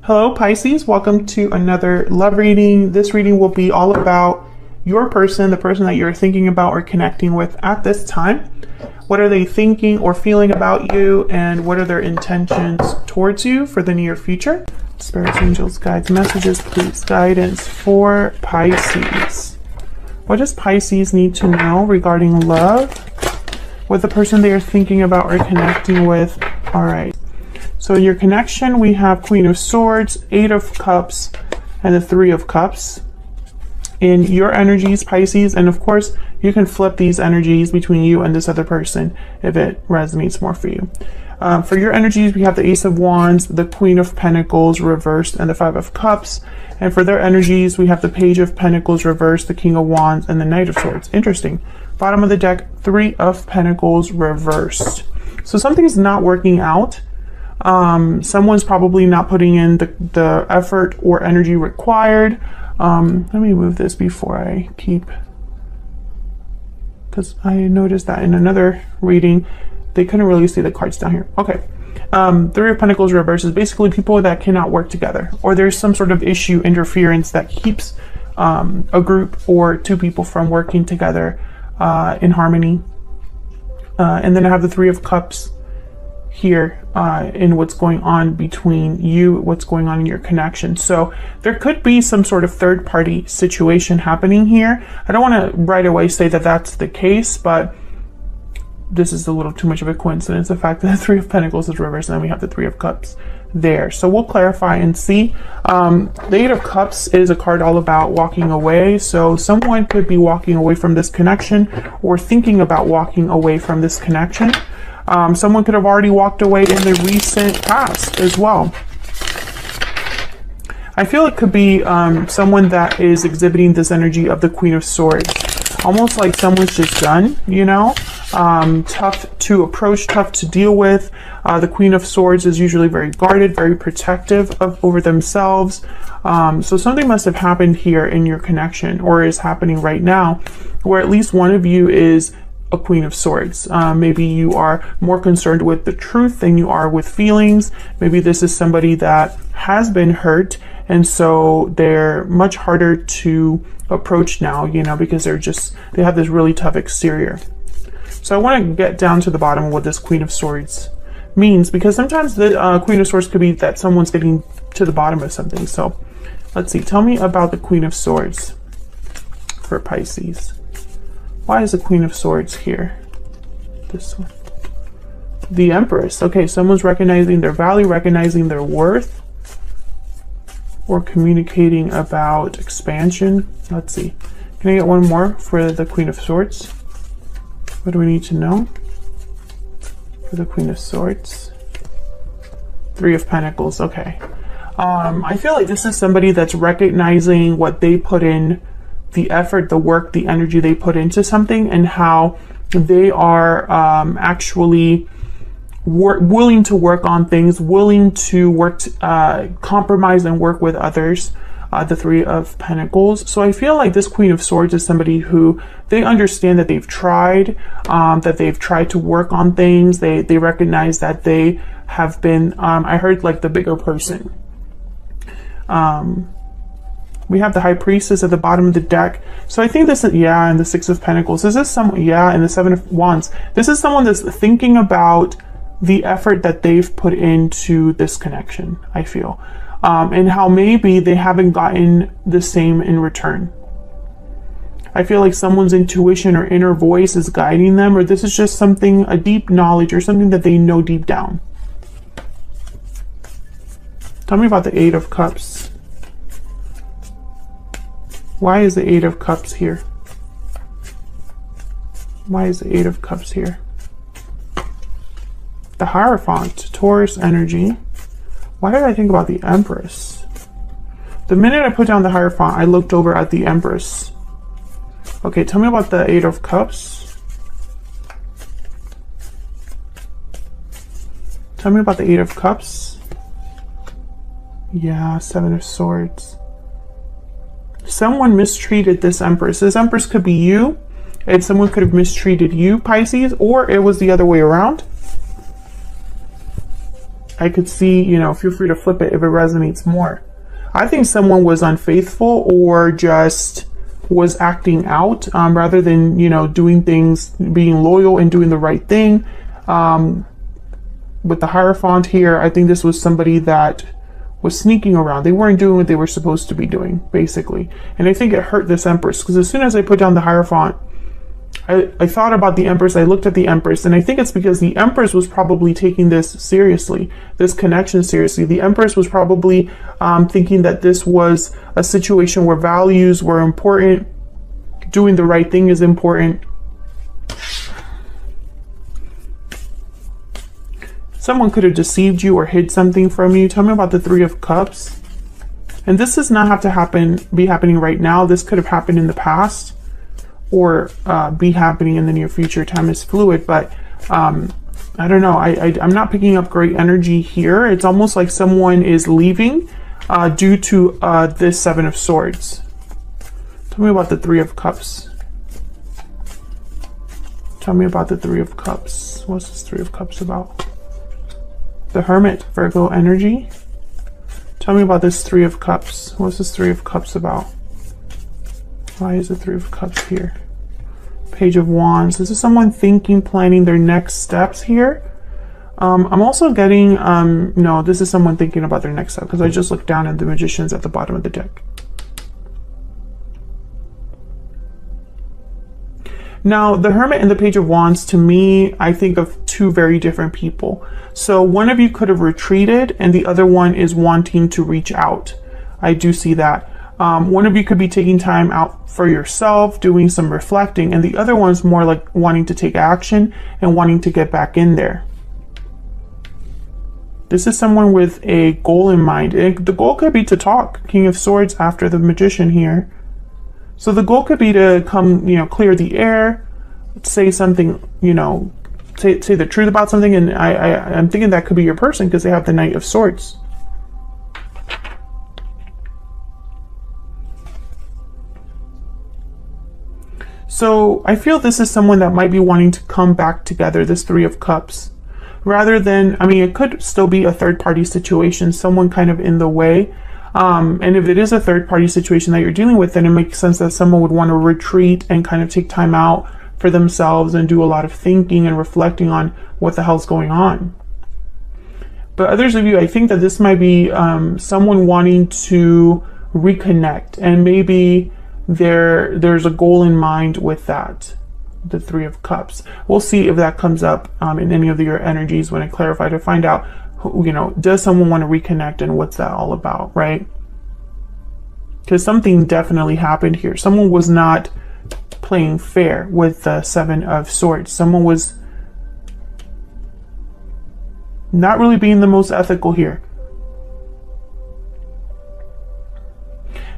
Hello Pisces, welcome to another love reading. This reading will be all about your person, the person that you're thinking about or connecting with at this time. What are they thinking or feeling about you, and what are their intentions towards you for the near future? Spirits, angels, guides, messages, please, guidance for Pisces. What does Pisces need to know regarding love with the person they are thinking about or connecting with? All right. So in your connection, we have Queen of Swords, Eight of Cups, and the Three of Cups. In your energies, Pisces, and of course, you can flip these energies between you and this other person if it resonates more for you. For your energies, we have the Ace of Wands, the Queen of Pentacles reversed, and the Five of Cups. And for their energies, we have the Page of Pentacles reversed, the King of Wands, and the Knight of Swords. Interesting. Bottom of the deck, Three of Pentacles reversed. So something's not working out. Someone's probably not putting in the effort or energy required. Let me move this before I keep, because I noticed that in another reading, they couldn't really see the cards down here. Okay. Three of Pentacles reverse is basically people that cannot work together, or there's some sort of issue, interference that keeps a group or two people from working together in harmony. And then I have the Three of Cups here in what's going on between you, what's going on in your connection. So there could be some sort of third party situation happening here. I don't want to right away say that that's the case, but this is a little too much of a coincidence, the fact that the Three of Pentacles is reversed and then we have the Three of Cups there. So we'll clarify and see. The Eight of Cups is a card all about walking away. So someone could be walking away from this connection or thinking about walking away from this connection. Someone could have already walked away in the recent past as well. I feel it could be someone that is exhibiting this energy of the Queen of Swords. Almost like someone's just done, you know? Tough to approach, tough to deal with. The Queen of Swords is usually very guarded, very protective over themselves. So something must have happened here in your connection, or is happening right now, where at least one of you is a Queen of Swords. Maybe you are more concerned with the truth than you are with feelings. Maybe this is somebody that has been hurt, and so they're much harder to approach now, you know, because they have this really tough exterior. So I want to get down to the bottom of what this Queen of Swords means, because sometimes the Queen of Swords could be that someone's getting to the bottom of something. So let's see, tell me about the Queen of Swords for Pisces. Why is the Queen of Swords here? This one. The Empress. Okay, someone's recognizing their value, recognizing their worth, or communicating about expansion. Let's see. Can I get one more for the Queen of Swords? What do we need to know for the Queen of Swords? Three of Pentacles. Okay. I feel like this is somebody that's recognizing what they put in, the effort, the work, the energy they put into something, and how they are actually willing to work on things, willing to work, compromise and work with others. The Three of Pentacles. So I feel like this Queen of Swords is somebody who they understand that they've tried to work on things. They recognize that they have been, I heard like the bigger person. We have the High Priestess at the bottom of the deck. So I think this is, yeah, and the Six of Pentacles. This is someone, yeah, and the Seven of Wands. This is someone that's thinking about the effort that they've put into this connection, I feel. And how maybe they haven't gotten the same in return. I feel like someone's intuition or inner voice is guiding them, or this is just something, a deep knowledge or something that they know deep down. Tell me about the Eight of Cups. Why is the Eight of Cups here? Why is the Eight of Cups here? The Hierophant, Taurus energy. Why did I think about the Empress? The minute I put down the Hierophant, I looked over at the Empress. Okay, tell me about the Eight of Cups. Tell me about the Eight of Cups. Yeah, Seven of Swords. Someone mistreated this Empress. This Empress could be you, and someone could have mistreated you, Pisces, or it was the other way around. I could see, you know, feel free to flip it if it resonates more. I think someone was unfaithful or just was acting out rather than, you know, doing things, being loyal and doing the right thing. With the Hierophant here, I think this was somebody that was sneaking around. They weren't doing what they were supposed to be doing, basically. And I think it hurt this Empress, because as soon as I put down the Hierophant, I thought about the Empress, I looked at the Empress, and I think it's because the Empress was probably taking this seriously, this connection seriously. The Empress was probably thinking that this was a situation where values were important, doing the right thing is important. Someone could have deceived you or hid something from you. Tell me about the Three of Cups. And this does not have to be happening right now. This could have happened in the past or be happening in the near future. Time is fluid, but I don't know. I'm not picking up great energy here. It's almost like someone is leaving due to this Seven of Swords. Tell me about the Three of Cups. Tell me about the Three of Cups. What's this Three of Cups about? The Hermit, Virgo energy. Tell me about this Three of Cups. What's this Three of Cups about? Why is the Three of Cups here? Page of Wands. This is someone thinking, planning their next steps here. I'm also getting, no, this is someone thinking about their next step, because I just looked down at the Magicians at the bottom of the deck. Now, the Hermit and the Page of Wands, to me, I think of two very different people. So one of you could have retreated and the other one is wanting to reach out. I do see that. One of you could be taking time out for yourself, doing some reflecting, and the other one's more like wanting to take action and wanting to get back in there. This is someone with a goal in mind. The goal could be to talk. King of Swords after the Magician here. So the goal could be to come, you know, clear the air, say something, you know, say the truth about something. And I'm thinking that could be your person because they have the Knight of Swords. So I feel this is someone that might be wanting to come back together, this Three of Cups. Rather than, I mean, it could still be a third-party situation, someone kind of in the way. And if it is a third-party situation that you're dealing with, then it makes sense that someone would want to retreat and kind of take time out for themselves and do a lot of thinking and reflecting on what the hell's going on. But others of you, I think that this might be someone wanting to reconnect, and maybe there's a goal in mind with that. The Three of Cups. We'll see if that comes up in any of your energies when I clarify, to find out, you know, does someone want to reconnect and what's that all about, right? Because something definitely happened here. Someone was not playing fair with the Seven of Swords. Someone was not really being the most ethical here.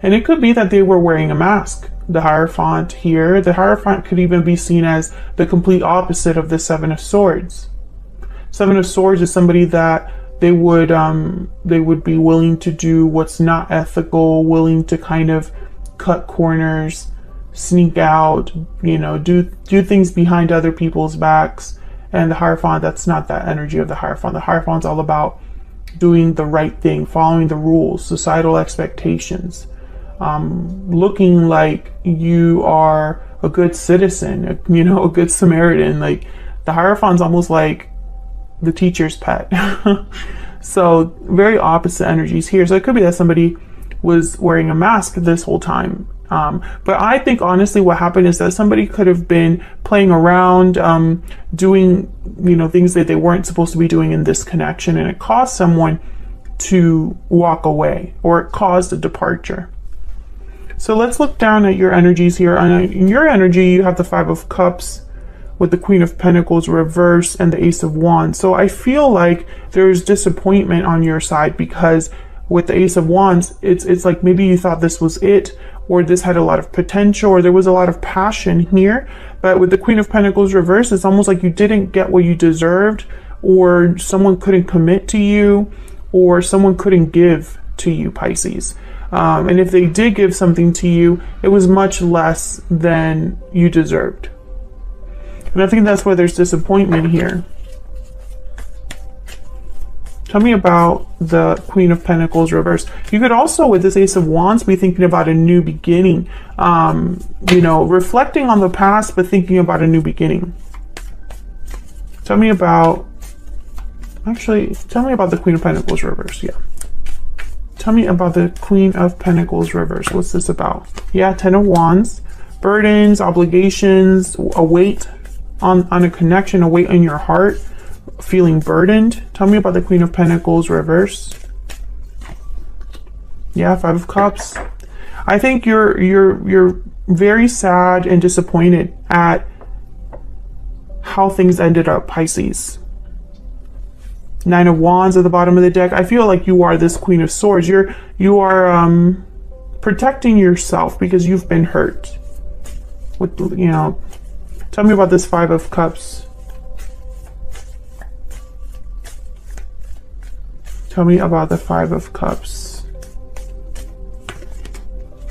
And it could be that they were wearing a mask. The Hierophant here, the Hierophant could even be seen as the complete opposite of the Seven of Swords. Seven of Swords is somebody that they would be willing to do what's not ethical, willing to kind of cut corners, sneak out, you know, do things behind other people's backs. And the Hierophant, that's not that energy of the Hierophant. The Hierophant's all about doing the right thing, following the rules, societal expectations, looking like you are a good citizen, you know, a good Samaritan. Like the Hierophant's almost like the teacher's pet. So very opposite energies here. So it could be that somebody was wearing a mask this whole time. But I think honestly what happened is that somebody could have been playing around, doing, you know, things that they weren't supposed to be doing in this connection, and it caused someone to walk away, or it caused a departure. So let's look down at your energies here. In your energy, you have the Five of Cups with the Queen of Pentacles reversed and the Ace of Wands. So I feel like there's disappointment on your side, because with the Ace of Wands, it's like maybe you thought this was it, or this had a lot of potential, or there was a lot of passion here. But with the Queen of Pentacles reversed, it's almost like you didn't get what you deserved, or someone couldn't commit to you, or someone couldn't give to you, Pisces. And if they did give something to you, it was much less than you deserved. And I think that's why there's disappointment here. Tell me about the Queen of Pentacles reverse. You could also, with this Ace of Wands, be thinking about a new beginning. You know, reflecting on the past, but thinking about a new beginning. Tell me about, actually, tell me about the Queen of Pentacles reverse. Yeah. Tell me about the Queen of Pentacles reverse. What's this about? Yeah, Ten of Wands. Burdens, obligations, a weight on a connection, a weight in your heart. Feeling burdened. Tell me about the Queen of Pentacles reverse. Yeah, Five of Cups. I think you're very sad and disappointed at how things ended up, Pisces. Nine of Wands at the bottom of the deck. I feel like you are this Queen of Swords. You are protecting yourself because you've been hurt. With, you know, tell me about this Five of Cups. Tell me about the Five of Cups.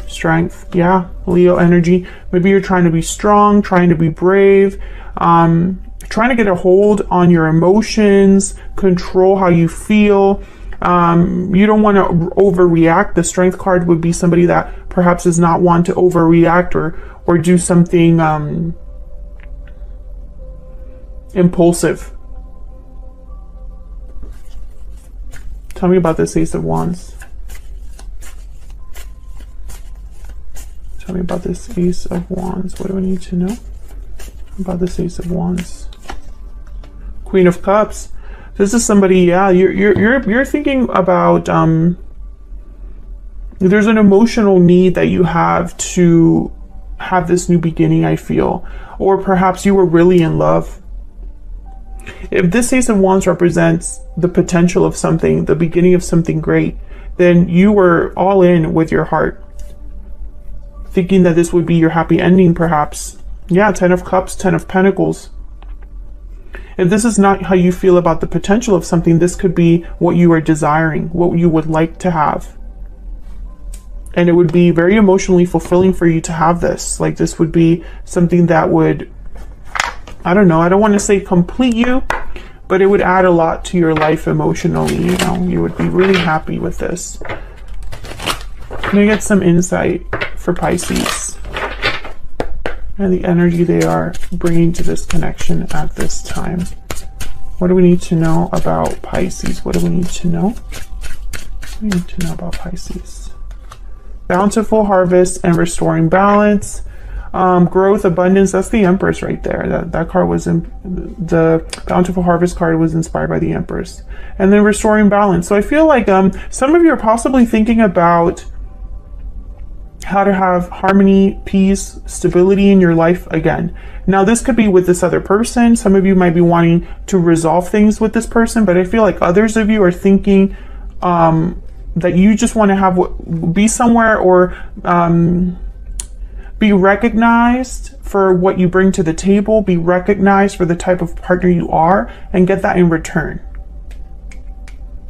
Strength. Yeah, Leo energy. Maybe you're trying to be strong, trying to be brave, trying to get a hold on your emotions, control how you feel. You don't want to overreact. The Strength card would be somebody that perhaps does not want to overreact or do something impulsive. Tell me about this Ace of Wands. Tell me about this Ace of Wands. What do I need to know about this Ace of Wands? Queen of Cups. This is somebody, yeah, you're thinking about there's an emotional need that you have to have this new beginning, I feel. Or perhaps you were really in love. If this Ace of Wands represents the potential of something, the beginning of something great, then you were all in with your heart, thinking that this would be your happy ending, perhaps. Yeah, Ten of Cups, Ten of Pentacles. If this is not how you feel about the potential of something, this could be what you are desiring, what you would like to have. And it would be very emotionally fulfilling for you to have this. Like, this would be something that would, I don't know, I don't want to say complete you, but it would add a lot to your life emotionally. You know, you would be really happy with this. Can I get some insight for Pisces and the energy they are bringing to this connection at this time? What do we need to know about Pisces? What do we need to know? What do we need to know about Pisces? Bountiful harvest and restoring balance. Growth, abundance, that's the Empress right there. That card was in the Bountiful Harvest card was inspired by the Empress. And then restoring balance. So I feel like some of you are possibly thinking about how to have harmony, peace, stability in your life again. Now, this could be with this other person. Some of you might be wanting to resolve things with this person, but I feel like others of you are thinking that you just want to be somewhere or be recognized for what you bring to the table, be recognized for the type of partner you are, and get that in return.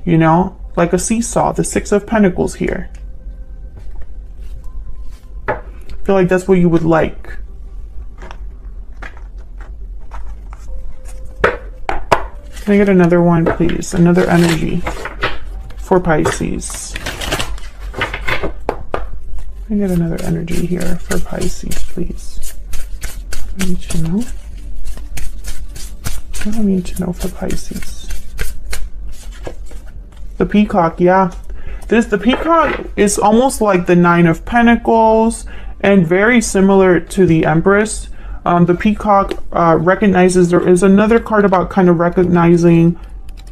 You know, like a seesaw, the Six of Pentacles here. I feel like that's what you would like. Can I get another one, please? Another energy for Pisces. Can I get another energy here for Pisces, please? I need to know. What do I need to know for Pisces? The Peacock, yeah. The Peacock is almost like the Nine of Pentacles and very similar to the Empress. The Peacock recognizes, there is another card about kind of recognizing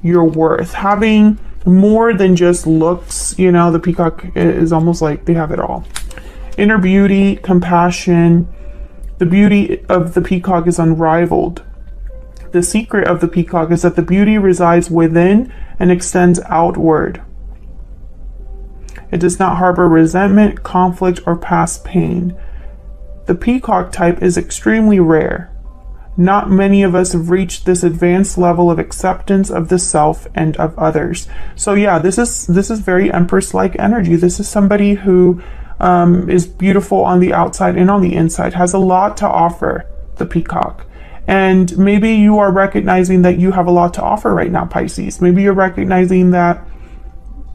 your worth, having more than just looks. You know, the Peacock is almost like they have it all. Inner beauty, compassion. The beauty of the Peacock is unrivaled. The secret of the Peacock is that the beauty resides within and extends outward. It does not harbor resentment, conflict, or past pain. The Peacock type is extremely rare. Not many of us have reached this advanced level of acceptance of the self and of others. So yeah, this is very Empress-like energy. This is somebody who is beautiful on the outside and on the inside, has a lot to offer, the Peacock. And maybe you are recognizing that you have a lot to offer right now, Pisces. Maybe you're recognizing that,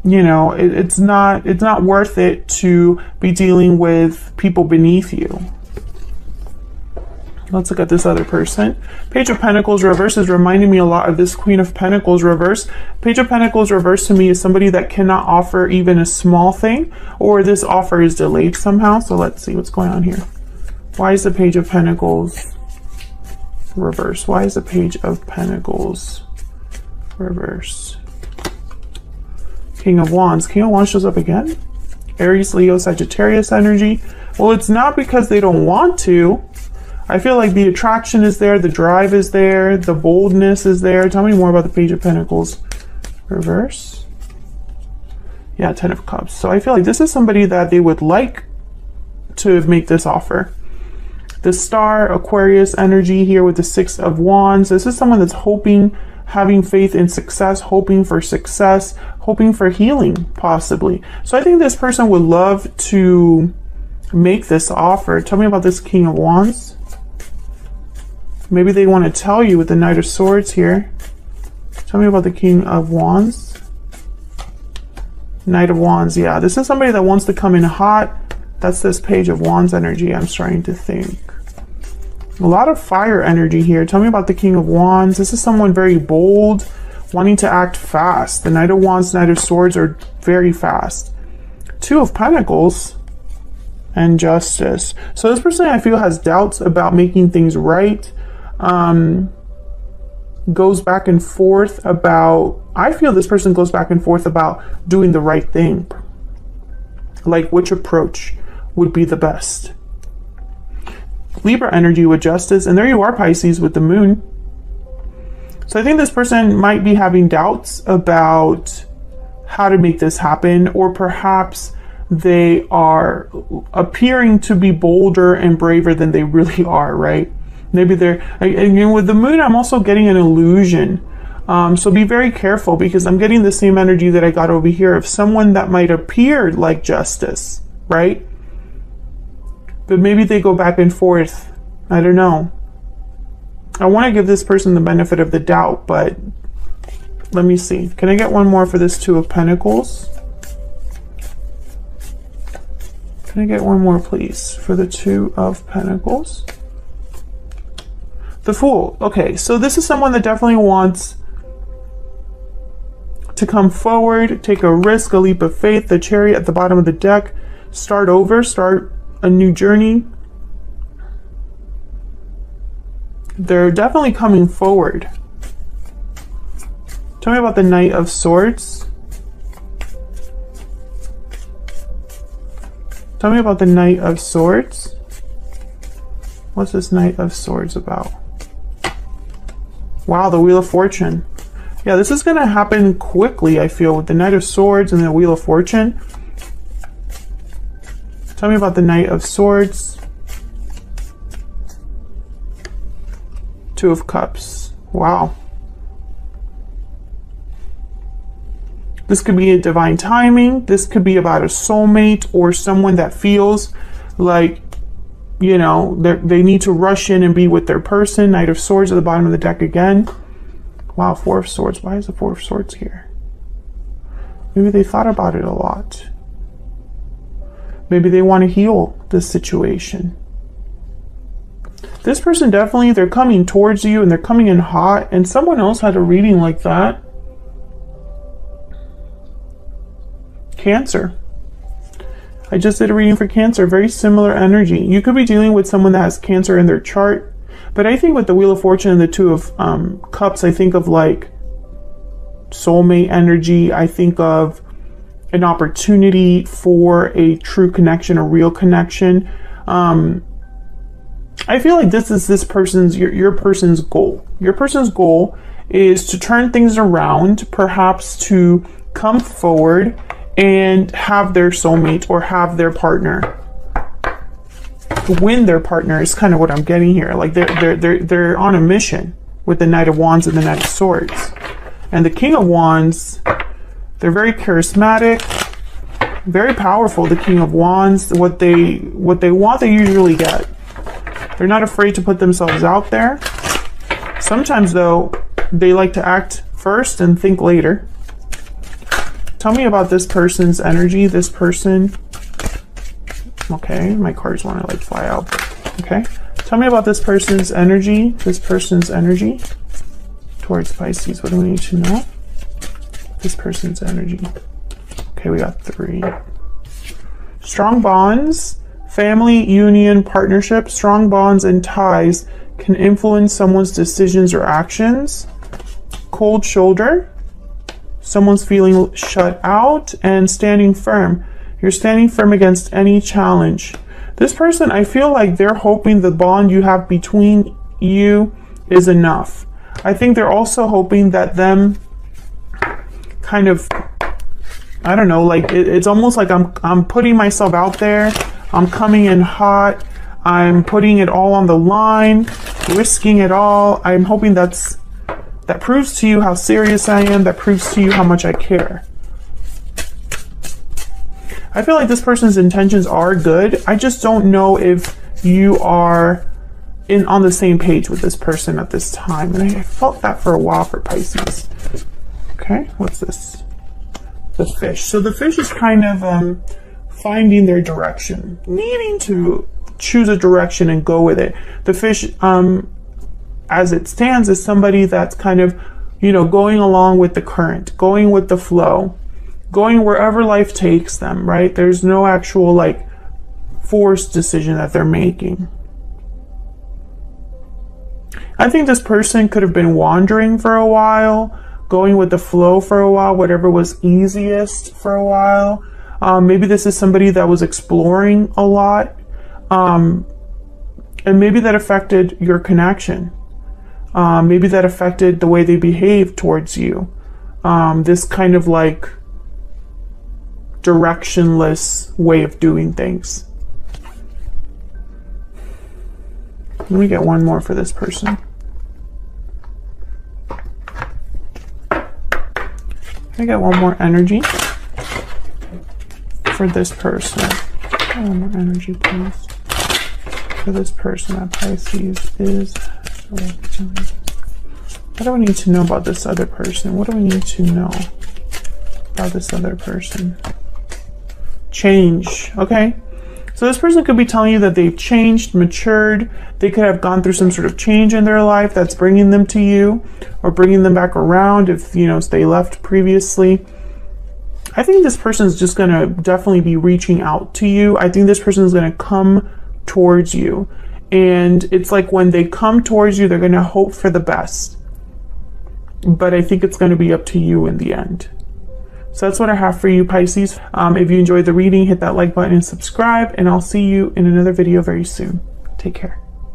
you know, it's not worth it to be dealing with people beneath you. Let's look at this other person. Page of Pentacles reverse is reminding me a lot of this Queen of Pentacles reverse. Page of Pentacles reverse to me is somebody that cannot offer even a small thing, or this offer is delayed somehow. So let's see what's going on here. Why is the Page of Pentacles reverse? Why is the Page of Pentacles reverse? King of Wands. King of Wands shows up again. Aries, Leo, Sagittarius energy. Well, it's not because they don't want to. I feel like the attraction is there, the drive is there, the boldness is there. Tell me more about the Page of Pentacles reverse. Yeah, 10 of Cups. So I feel like this is somebody that they would like to make this offer. The Star, Aquarius energy here with the 6 of Wands. This is someone that's hoping, having faith in success, hoping for success, hoping for healing, possibly. So I think this person would love to make this offer. Tell me about this King of Wands. Maybe they want to tell you with the Knight of Swords here. Tell me about the King of Wands. Knight of Wands, yeah. This is somebody that wants to come in hot. That's this Page of Wands energy, I'm starting to think. A lot of fire energy here. Tell me about the King of Wands. This is someone very bold, wanting to act fast. The Knight of Wands, Knight of Swords are very fast. 2 of Pentacles and Justice. So this person, I feel, has doubts about making things right. Goes back and forth about, I feel this person goes back and forth about doing the right thing. Like which approach would be the best. Libra energy with Justice, and there you are, Pisces, with the Moon. So I think this person might be having doubts about how to make this happen, or perhaps they are appearing to be bolder and braver than they really are, right? Maybe they're, and with the Moon, I'm also getting an illusion. So be very careful, because I'm getting the same energy that I got over here of someone that might appear like Justice, right? But maybe they go back and forth. I don't know. I want to give this person the benefit of the doubt, but let me see. Can I get one more for this 2 of Pentacles? Can I get one more, please, for the 2 of Pentacles? The Fool. Okay, so this is someone that definitely wants to come forward, take a risk, a leap of faith. The Chariot at the bottom of the deck. Start over, start a new journey. They're definitely coming forward. Tell me about the Knight of Swords. Tell me about the Knight of Swords. What's this Knight of Swords about? Wow, the Wheel of Fortune. Yeah, this is going to happen quickly, I feel, with the Knight of Swords and the Wheel of Fortune. Tell me about the Knight of Swords. 2 of Cups. Wow. This could be a divine timing. This could be about a soulmate or someone that feels like, you know, they need to rush in and be with their person. Knight of Swords at the bottom of the deck again. Wow, 4 of Swords. Why is the 4 of Swords here? Maybe they thought about it a lot. Maybe they want to heal this situation. This person definitely, they're coming towards you and they're coming in hot, and someone else had a reading like that. Cancer. I just did a reading for Cancer. Very similar energy. You could be dealing with someone that has Cancer in their chart. But I think with the Wheel of Fortune and the 2 of Cups, I think of like soulmate energy. I think of an opportunity for a true connection, a real connection. I feel like this is this person's, your person's goal. Your person's goal is to turn things around, perhaps to come forward and have their soulmate or have their partner. Win their partner is kind of what I'm getting here. Like they're on a mission with the Knight of Wands and the Knight of Swords. And the King of Wands, they're very charismatic, very powerful. The King of Wands, what they want, they usually get. They're not afraid to put themselves out there. Sometimes, though, they like to act first and think later. Tell me about this person's energy, this person. Okay, my cards want to like fly out. Okay, tell me about this person's energy, towards Pisces. What do we need to know? This person's energy. Okay, we got 3. Strong bonds, family, union, partnership, strong bonds and ties can influence someone's decisions or actions. Cold shoulder, someone's feeling shut out, and standing firm. You're standing firm against any challenge. This person, I feel like they're hoping the bond you have between you is enough. I think they're also hoping that them kind of, I don't know, like it's almost like I'm putting myself out there. I'm coming in hot. I'm putting it all on the line, risking it all. I'm hoping that proves to you how serious I am. That proves to you how much I care. I feel like this person's intentions are good. I just don't know if you are on the same page with this person at this time. And I felt that for a while for Pisces. Okay, what's this? The fish. So the fish is kind of finding their direction, needing to choose a direction and go with it. The fish, as it stands, is somebody that's kind of, you know, going along with the current, going with the flow, going wherever life takes them, right? There's no actual like forced decision that they're making. I think this person could have been wandering for a while, going with the flow for a while, whatever was easiest for a while. Maybe this is somebody that was exploring a lot, and maybe that affected your connection. Maybe that affected the way they behave towards you. This kind of like directionless way of doing things. Let me get one more for this person. Can I get one more energy for this person? One more energy, please. For this person at Pisces is... What do we need to know about this other person? What do we need to know about this other person? Change. Okay. So this person could be telling you that they've changed, matured. They could have gone through some sort of change in their life that's bringing them to you or bringing them back around if, you know, they left previously. I think this person is just going to definitely be reaching out to you. I think this person is going to come towards you. And it's like when they come towards you, they're going to hope for the best. But I think it's going to be up to you in the end. So that's what I have for you, Pisces. If you enjoyed the reading, hit that like button and subscribe, and I'll see you in another video very soon. Take care.